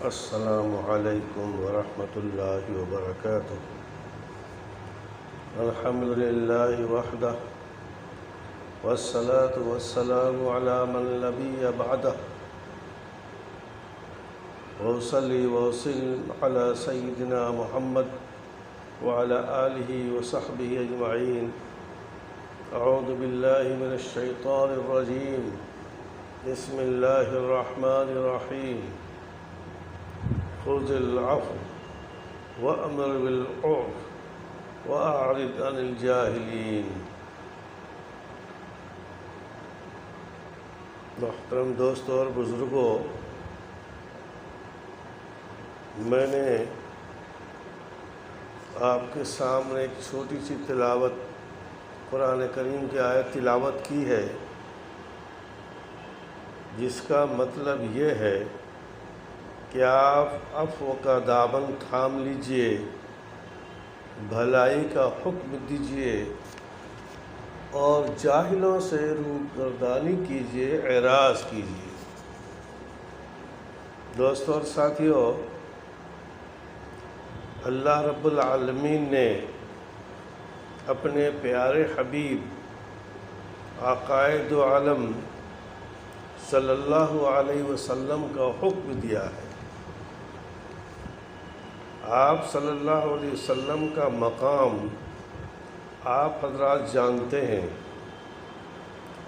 السلام علیکم ورحمۃ اللہ وبرکاتہ۔ الحمد للہ وحدہ والصلاة والسلام علی من نبی بعدہ، وصلی وسلم علی سیدنا محمد وعلی آلہ وصحبہ اجمعین۔ اعوذ باللہ من الشیطان الرجیم، بسم اللہ الرحمن الرحیم۔ خذ العفو وأمر بالعرف وأعرض عن الجاہلین۔ محترم دوستوں اور بزرگوں، میں نے آپ کے سامنے ایک چھوٹی سی تلاوت قرآن کریم کی آیت تلاوت کی ہے، جس کا مطلب یہ ہے کہ آپ عفو کا دامن تھام لیجئے، بھلائی کا حکم دیجئے اور جاہلوں سے روگردانی کیجئے، اعراض کیجئے۔ دوستوں اور ساتھیوں، اللہ رب العالمین نے اپنے پیارے حبیب آقائے دو عالم صلی اللہ علیہ وسلم کا حکم دیا ہے۔ آپ صلی اللہ علیہ وسلم کا مقام آپ حضرات جانتے ہیں۔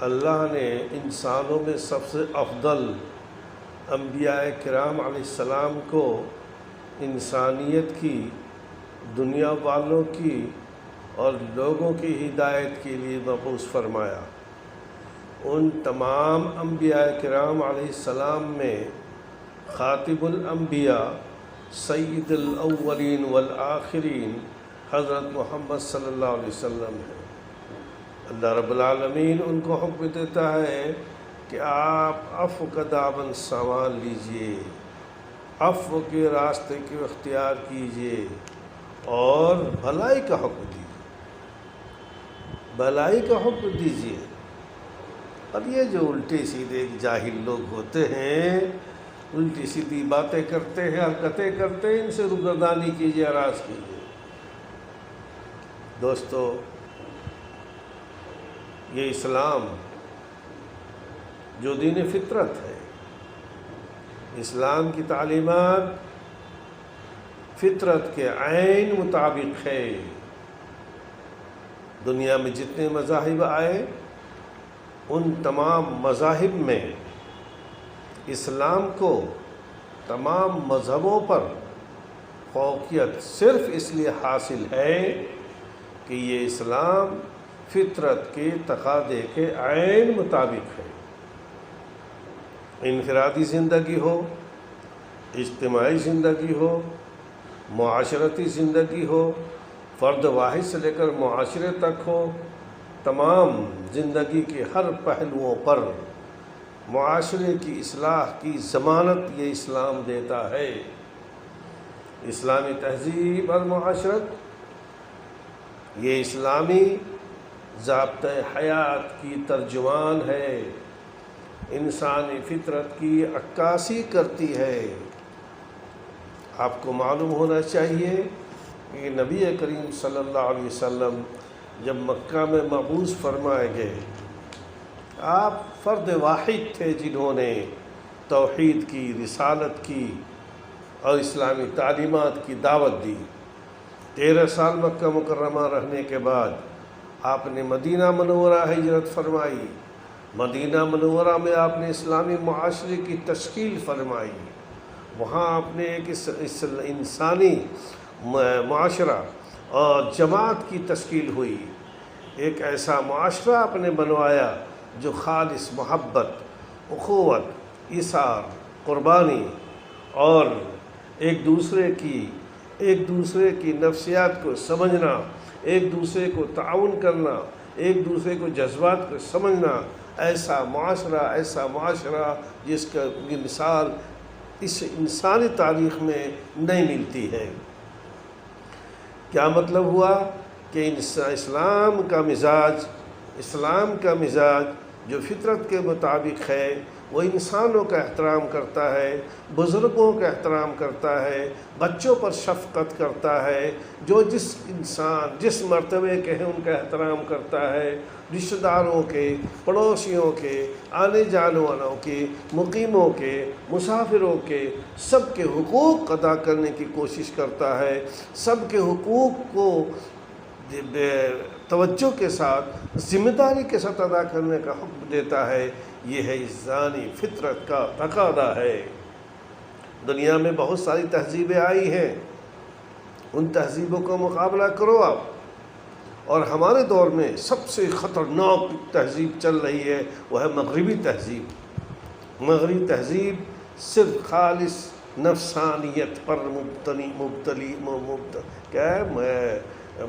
اللہ نے انسانوں میں سب سے افضل انبیاء کرام علیہ السلام کو انسانیت کی، دنیا والوں کی اور لوگوں کی ہدایت کے لیے مبعوث فرمایا۔ ان تمام انبیاء کرام علیہ السلام میں خاتم الانبیاء، سید الاولین والآخرین حضرت محمد صلی اللہ علیہ وسلم ہے۔ اللہ رب العالمین ان کو حکم دیتا ہے کہ آپ عفو کا دامن سنبھال لیجئے، عفو کے راستے کو اختیار کیجئے اور بھلائی کا حکم دیجئے، بھلائی کا حکم دیجئے۔ اب یہ جو الٹے سیدھے جاہل لوگ ہوتے ہیں، الٹی سیدھی باتیں کرتے ہیں، حرکتیں کرتے ہیں، ان سے روگردانی کیجیے، اعراض کیجیے۔ دوستو، یہ اسلام جو دین فطرت ہے، اسلام کی تعلیمات فطرت کے عین مطابق ہے۔ دنیا میں جتنے مذاہب آئے، ان تمام مذاہب میں اسلام کو تمام مذہبوں پر فوقیت صرف اس لیے حاصل ہے کہ یہ اسلام فطرت کے تقاضے کے عین مطابق ہے۔ انفرادی زندگی ہو، اجتماعی زندگی ہو، معاشرتی زندگی ہو، فرد واحد سے لے کر معاشرے تک ہو، تمام زندگی کے ہر پہلوؤں پر معاشرے کی اصلاح کی ضمانت یہ اسلام دیتا ہے۔ اسلامی تہذیب اور معاشرت یہ اسلامی ضابطۂ حیات کی ترجمان ہے، انسانی فطرت کی عکاسی کرتی ہے۔ آپ کو معلوم ہونا چاہیے کہ نبی کریم صلی اللہ علیہ وسلم جب مکہ میں مبعوث فرمائے گئے، آپ فرد واحد تھے جنہوں نے توحید کی، رسالت کی اور اسلامی تعلیمات کی دعوت دی۔ 13 سال مکہ مکرمہ رہنے کے بعد آپ نے مدینہ منورہ ہجرت فرمائی۔ مدینہ منورہ میں آپ نے اسلامی معاشرے کی تشکیل فرمائی۔ وہاں آپ نے ایک انسانی معاشرہ اور جماعت کی تشکیل ہوئی۔ ایک ایسا معاشرہ آپ نے بنوایا جو خالص محبت، اخوت، ایثار، قربانی اور ایک دوسرے کی نفسیات کو سمجھنا، ایک دوسرے کو تعاون کرنا، ایک دوسرے کو جذبات کو سمجھنا، ایسا معاشرہ جس کا مثال اس انسانی تاریخ میں نہیں ملتی ہے۔ کیا مطلب ہوا کہ اسلام کا مزاج جو فطرت کے مطابق ہے، وہ انسانوں کا احترام کرتا ہے، بزرگوں کا احترام کرتا ہے، بچوں پر شفقت کرتا ہے، جو جس مرتبے کے ہیں ان کا احترام کرتا ہے، رشتہ داروں کے، پڑوسیوں کے، آنے جانے والوں کے، مقیموں کے، مسافروں کے، سب کے حقوق ادا کرنے کی کوشش کرتا ہے، سب کے حقوق کو توجہ کے ساتھ، ذمہ داری کے ساتھ ادا کرنے کا حکم دیتا ہے۔ یہ ہے انسانی فطرت کا تقاضا ہے۔ دنیا میں بہت ساری تہذیبیں آئی ہیں، ان تہذیبوں کا مقابلہ کرو آپ، اور ہمارے دور میں سب سے خطرناک تہذیب چل رہی ہے وہ ہے مغربی تہذیب۔ مغربی تہذیب صرف خالص نفسانیت پر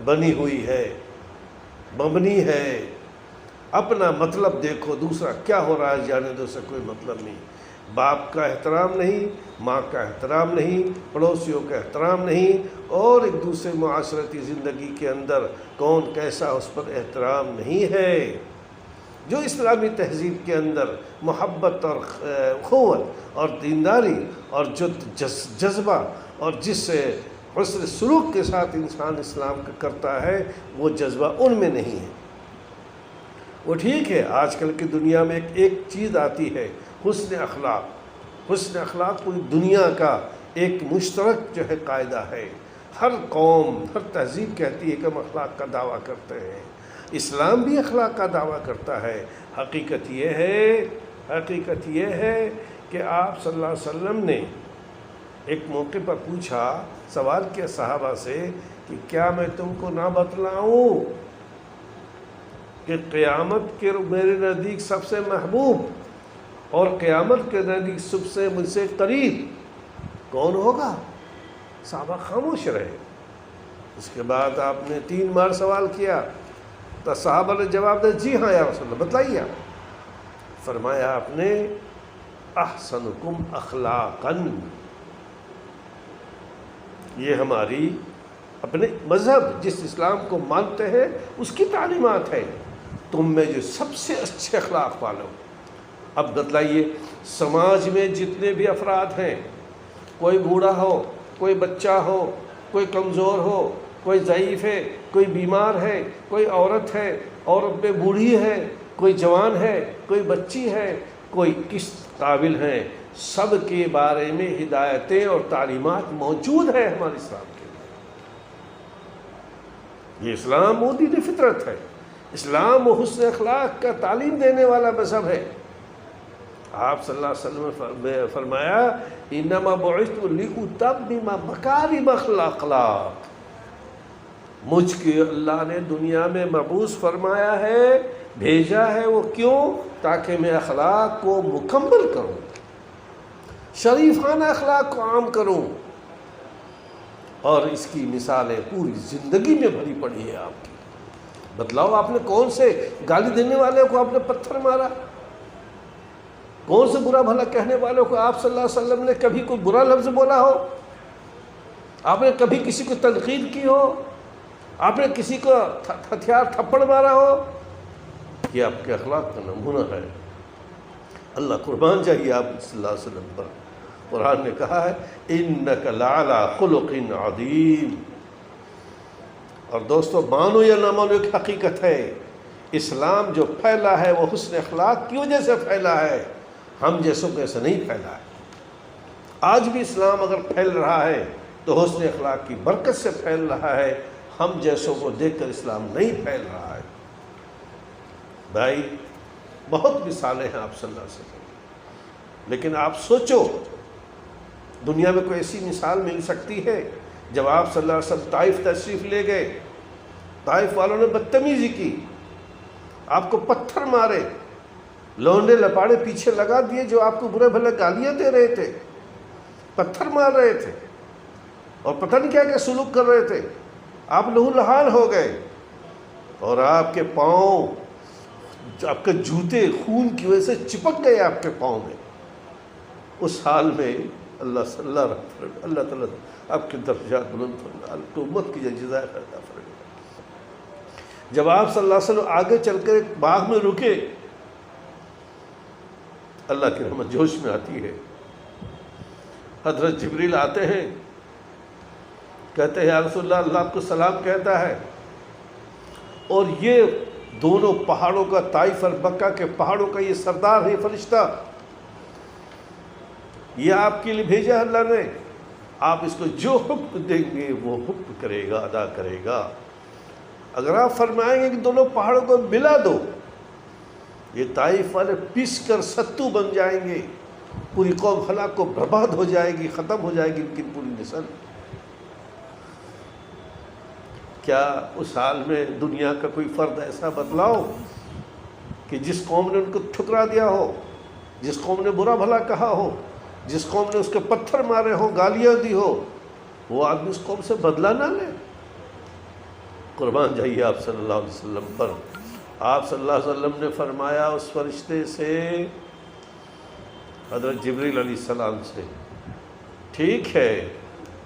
بنی ہوئی ہے، مبنی ہے۔ اپنا مطلب دیکھو، دوسرا کیا ہو رہا ہے جانے دو، سے کوئی مطلب نہیں۔ باپ کا احترام نہیں، ماں کا احترام نہیں، پڑوسیوں کا احترام نہیں، اور ایک دوسرے معاشرتی زندگی کے اندر کون کیسا اس پر احترام نہیں ہے۔ جو اسلامی تہذیب کے اندر محبت اور اخوت اور دینداری اور جو جذبہ اور جس حسن سلوک کے ساتھ انسان اسلام کا کرتا ہے، وہ جذبہ ان میں نہیں ہے۔ وہ ٹھیک ہے، آج کل کی دنیا میں ایک چیز آتی ہے، حسن اخلاق۔ حسن اخلاق پوری دنیا کا ایک مشترک جو ہے قاعدہ ہے۔ ہر قوم، ہر تہذیب کہتی ہے کہ ہم اخلاق کا دعویٰ کرتے ہیں، اسلام بھی اخلاق کا دعویٰ کرتا ہے۔ حقیقت یہ ہے کہ آپ صلی اللہ علیہ وسلم نے ایک موقع پر پوچھا، سوال کیا صحابہ سے کہ کیا میں تم کو نہ بتلاؤں کہ قیامت کے میرے نزدیک سب سے محبوب اور قیامت کے نزدیک سب سے مجھ سے قریب کون ہوگا؟ صحابہ خاموش رہے۔ اس کے بعد آپ نے 3 بار سوال کیا تو صحابہ نے جواب دیا، جی ہاں یا رسول اللہ، بتلائیے آپ۔ فرمایا آپ نے، احسنکم اخلاقاً۔ یہ ہماری اپنے مذہب جس اسلام کو مانتے ہیں اس کی تعلیمات ہے، تم میں جو سب سے اچھے اخلاق والو۔ اب بتلائیے، سماج میں جتنے بھی افراد ہیں، کوئی بوڑھا ہو، کوئی بچہ ہو، کوئی کمزور ہو، کوئی ضعیف ہے، کوئی بیمار ہے، کوئی عورت ہے، عورت میں بوڑھی ہے، کوئی جوان ہے، کوئی بچی ہے، کوئی کس قابل ہے، سب کے بارے میں ہدایتیں اور تعلیمات موجود ہیں ہمارے اسلام کے۔ یہ اسلام وہ دین فطرت ہے، اسلام وہ حسن اخلاق کا تعلیم دینے والا مذہب ہے۔ آپ صلی اللہ علیہ وسلم نے فرمایا، انما بعثت لاتمم مکارم الاخلاق۔ مجھ کے اللہ نے دنیا میں مبعوث فرمایا ہے، بھیجا ہے، وہ کیوں؟ تاکہ میں اخلاق کو مکمل کروں، شریفانہ اخلاق کو عام کروں۔ اور اس کی مثالیں پوری زندگی میں بھری پڑی ہے آپ کی۔ بتلاؤ، آپ نے کون سے گالی دینے والے کو آپ نے پتھر مارا؟ کون سے برا بھلا کہنے والوں کو آپ صلی اللہ علیہ وسلم نے کبھی کوئی برا لفظ بولا ہو؟ آپ نے کبھی کسی کو تنقید کی ہو؟ آپ نے کسی کو ہتھیار تھپڑ مارا ہو؟ یہ آپ کے اخلاق کا نمونہ ہے۔ اللہ قربان چاہیے آپ صلی اللہ علیہ وسلم پر۔ قرآن نے کہا ہے، اِنَّكَ لَعَلَىٰ خُلُقٍ عَظِيمٍ۔ اور دوستو، مانو یا نہ مانو، ایک حقیقت ہے، اسلام جو پھیلا ہے وہ حسن اخلاق کی وجہ سے پھیلا ہے، ہم جیسوں کو ایسا نہیں پھیلا ہے۔ آج بھی اسلام اگر پھیل رہا ہے تو حسن اخلاق کی برکت سے پھیل رہا ہے، ہم جیسوں کو دیکھ کر اسلام نہیں پھیل رہا ہے۔ بھائی، بہت مثالیں ہیں آپ صلی اللہ علیہ وسلم، لیکن آپ سوچو، دنیا میں کوئی ایسی مثال مل سکتی ہے؟ جب آپ صلی اللہ علیہ وسلم طائف تشریف لے گئے، طائف والوں نے بدتمیزی کی، آپ کو پتھر مارے، لونڈے لپاڑے پیچھے لگا دیے جو آپ کو برے بھلے گالیاں دے رہے تھے، پتھر مار رہے تھے، اور پتہ نہیں کیا کیا سلوک کر رہے تھے۔ آپ لہو لہان ہو گئے، اور آپ کے پاؤں، آپ کے جوتے خون کی وجہ سے چپک گئے آپ کے پاؤں میں۔ اس حال میں اللہ تعالیٰ آپ کے درجات بلند فرمائے، تو امت کی جزائے خیر عطا فرمائے۔ جب آپ صلی اللہ علیہ وسلم آگے چل کر ایک باغ میں رکے، اللہ کی رحمت جوش میں آتی ہے۔ حضرت جبریل آتے ہیں، کہتے ہیں یا رسول اللہ، اللہ آپ کو سلام کہتا ہے، اور یہ دونوں پہاڑوں کا، طائف اور مکہ کے پہاڑوں کا یہ سردار ہے، فرشتہ، یہ آپ کے لیے بھیجا ہے اللہ نے، آپ اس کو جو حکم دیں گے وہ حکم کرے گا، ادا کرے گا۔ اگر آپ فرمائیں گے کہ دونوں پہاڑوں کو ملا دو، یہ طائف والے پس کر ستو بن جائیں گے، پوری قوم ہلاک کو برباد ہو جائے گی، ختم ہو جائے گی ان کی پوری نسل۔ کیا اس حال میں دنیا کا کوئی فرد ایسا بدلاؤ کہ جس قوم نے ان کو ٹھکرا دیا ہو، جس قوم نے برا بھلا کہا ہو، جس قوم نے اس کے پتھر مارے ہو، گالیاں دی ہو، وہ آدمی اس قوم سے بدلہ نہ لے؟ قربان جائیے آپ صلی اللہ علیہ وسلم پر۔ آپ صلی اللہ علیہ وسلم نے فرمایا اس فرشتے سے، حضرت جبریل علیہ السلام سے، ٹھیک ہے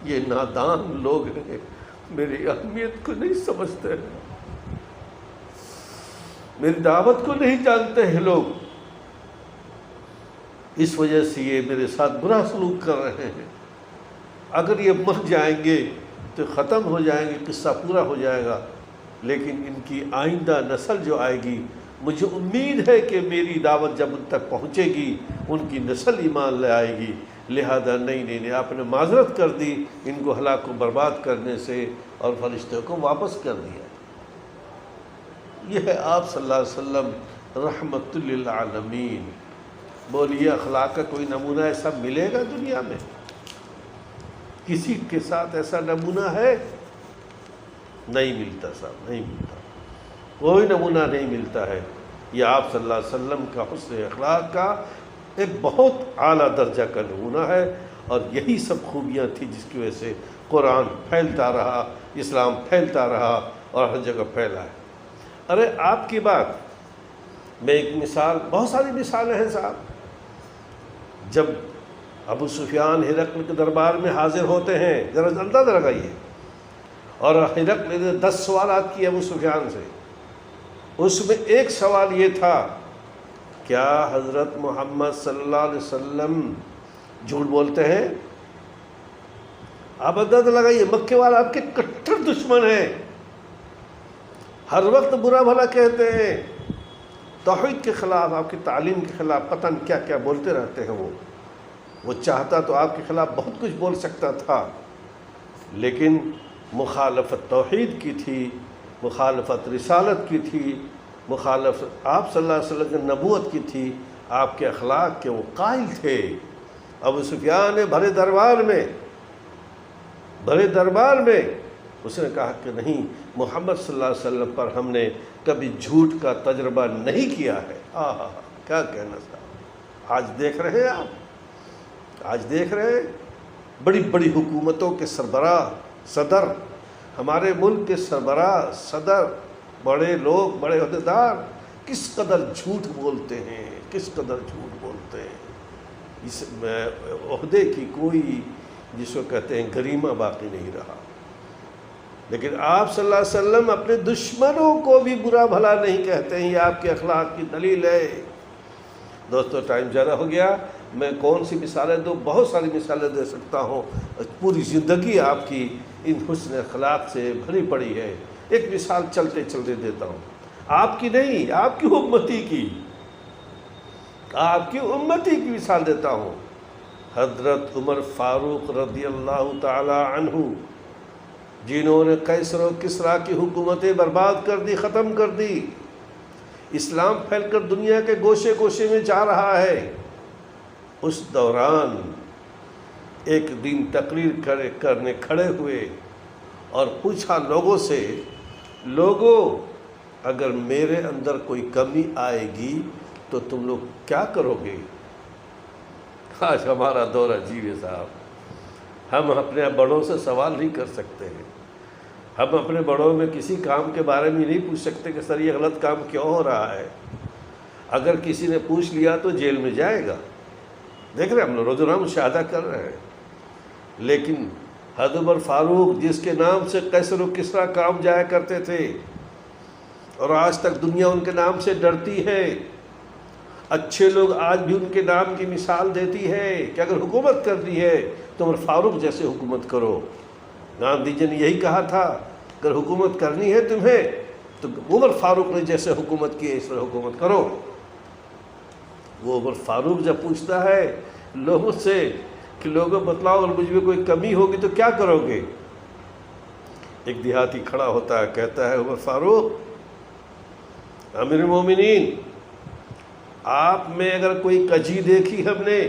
یہ نادان لوگ ہیں، میری اہمیت کو نہیں سمجھتے، میری دعوت کو نہیں جانتے ہیں لوگ، اس وجہ سے یہ میرے ساتھ برا سلوک کر رہے ہیں، اگر یہ مر جائیں گے تو ختم ہو جائیں گے، قصہ پورا ہو جائے گا، لیکن ان کی آئندہ نسل جو آئے گی، مجھے امید ہے کہ میری دعوت جب ان تک پہنچے گی ان کی نسل ایمان لے آئے گی، لہذا نہیں آپ نے معذرت کر دی ان کو ہلاک و برباد کرنے سے، اور فرشتوں کو واپس کر دیا۔ یہ ہے آپ صلی اللہ علیہ وسلم رحمت للعالمین۔ بولیے اخلاق کا کوئی نمونہ ایسا ملے گا دنیا میں؟ کسی کے ساتھ ایسا نمونہ ہے؟ نہیں ملتا صاحب، نہیں ملتا، کوئی نمونہ نہیں ملتا ہے۔ یہ آپ صلی اللہ علیہ وسلم کا حسن اخلاق کا ایک بہت اعلیٰ درجہ کا نمونہ ہے، اور یہی سب خوبیاں تھیں جس کی وجہ سے قرآن پھیلتا رہا، اسلام پھیلتا رہا اور ہر جگہ پھیلا ہے۔ ارے آپ کی بات میں ایک مثال، بہت ساری مثالیں ہیں صاحب۔ جب ابو سفیان ہرقل کے دربار میں حاضر ہوتے ہیں، ذرا اندازہ لگائیے، اور ہرقل نے 10 سوالات کیے ابو سفیان سے، اس میں ایک سوال یہ تھا، کیا حضرت محمد صلی اللہ علیہ وسلم جھوٹ بولتے ہیں؟ آپ اندازہ لگائیے، مکے والا آپ کے کٹر دشمن ہیں، ہر وقت برا بھلا کہتے ہیں، توحید کے خلاف، آپ کی تعلیم کے خلاف پتہ نہیں کیا کیا بولتے رہتے ہیں۔ وہ چاہتا تو آپ کے خلاف بہت کچھ بول سکتا تھا، لیکن مخالفت توحید کی تھی، مخالفت رسالت کی تھی، مخالفت آپ صلی اللہ علیہ وسلم کی نبوت کی تھی، آپ کے اخلاق کے وہ قائل تھے۔ ابو سفیان نے بھرے دربار میں اس نے کہا کہ نہیں، محمد صلی اللہ علیہ وسلم پر ہم نے کبھی جھوٹ کا تجربہ نہیں کیا ہے۔ کیا کہنا صاحب، آج دیکھ رہے ہیں آپ، آج دیکھ رہے ہیں بڑی بڑی حکومتوں کے سربراہ، صدر، ہمارے ملک کے سربراہ، صدر، بڑے لوگ، بڑے عہدیدار کس قدر جھوٹ بولتے ہیں، کس قدر جھوٹ بولتے ہیں۔ اس عہدے کی کوئی، جس کو کہتے ہیں، گریمہ باقی نہیں رہا۔ لیکن آپ صلی اللہ علیہ وسلم اپنے دشمنوں کو بھی برا بھلا نہیں کہتے ہیں، یہ آپ کے اخلاق کی دلیل ہے۔ دوستو ٹائم زیادہ ہو گیا، میں کون سی مثالیں دوں، بہت ساری مثالیں دے سکتا ہوں، پوری زندگی آپ کی ان حسن اخلاق سے بھری پڑی ہے۔ ایک مثال چلتے چلتے دیتا ہوں، آپ کی نہیں، آپ کی امتی کی، آپ کی امتی کی مثال دیتا ہوں۔ حضرت عمر فاروق رضی اللہ تعالی عنہ، جنہوں نے قیصر و کسریٰ کی حکومتیں برباد کر دی، ختم کر دی، اسلام پھیل کر دنیا کے گوشے گوشے میں جا رہا ہے، اس دوران ایک دن تقریر کرنے کھڑے ہوئے اور پوچھا لوگوں سے، لوگوں اگر میرے اندر کوئی کمی آئے گی تو تم لوگ کیا کرو گے؟ آج ہمارا دور عجیب ہے صاحب، ہم اپنے بڑوں سے سوال نہیں کر سکتے ہیں، ہم اپنے بڑوں میں کسی کام کے بارے میں نہیں پوچھ سکتے کہ سر یہ غلط کام کیوں ہو رہا ہے۔ اگر کسی نے پوچھ لیا تو جیل میں جائے گا۔ دیکھ رہے ہیں ہم لوگ روزانہ مشاہدہ کر رہے ہیں، لیکن حضرت عمر فاروق جس کے نام سے قیصر و کسریٰ کام جایا کرتے تھے اور آج تک دنیا ان کے نام سے ڈرتی ہے، اچھے لوگ آج بھی ان کے نام کی مثال دیتی ہے کہ اگر حکومت کرنی ہے تو عمر فاروق جیسے حکومت کرو۔ گاندھی جی نے یہی کہا تھا، اگر حکومت کرنی ہے تمہیں تو عمر فاروق نے جیسے حکومت کی ہے اس طرح حکومت کرو۔ وہ عمر فاروق جب پوچھتا ہے لوگوں سے کہ لوگوں بتلاؤ اگر مجھ میں کوئی کمی ہوگی تو کیا کرو گے؟ ایک دیہاتی کھڑا ہوتا ہے، کہتا ہے عمر فاروق، امیر المومنین، آپ میں اگر کوئی کجی دیکھی ہم نے،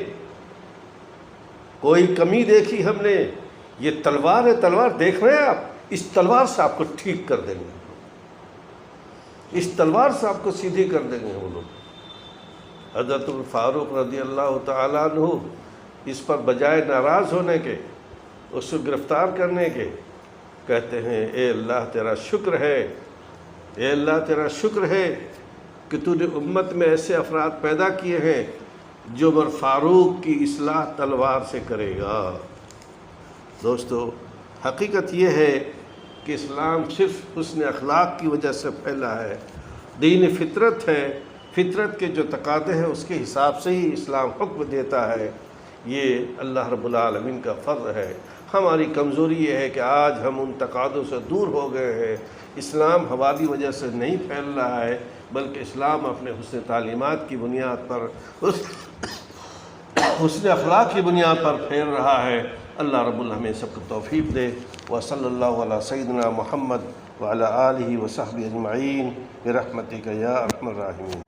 کوئی کمی دیکھی ہم نے، یہ تلوار ہے، تلوار دیکھ رہے ہیں آپ، اس تلوار سے آپ کو ٹھیک کر دیں گے، اس تلوار سے آپ کو سیدھی کر دیں گے وہ لوگ۔ حضرت فاروق رضی اللہ تعالیٰ عنہ اس پر بجائے ناراض ہونے کے، اس کو گرفتار کرنے کے، کہتے ہیں اے اللہ تیرا شکر ہے، اے اللہ تیرا شکر ہے کہ تو نے امت میں ایسے افراد پیدا کیے ہیں جو عمر فاروق کی اصلاح تلوار سے کرے گا۔ دوستو، حقیقت یہ ہے کہ اسلام صرف حسن اخلاق کی وجہ سے پھیلا ہے، دین فطرت ہے، فطرت کے جو تقاضے ہیں اس کے حساب سے ہی اسلام حکم دیتا ہے۔ یہ اللہ رب العالمین کا فضل ہے۔ ہماری کمزوری یہ ہے کہ آج ہم ان تقاضوں سے دور ہو گئے ہیں۔ اسلام ہماری وجہ سے نہیں پھیل رہا ہے، بلکہ اسلام اپنے حسن تعلیمات کی بنیاد پر، حسن اخلاق کی بنیاد پر پھیل رہا ہے۔ اللہ رب العالمین ہمیں سب کو توفیق دے۔ وصلی اللہ علی سیدنا محمد وعلی آلہ وصحبہ اجمعین برحمتک یا ارحم الراحمین۔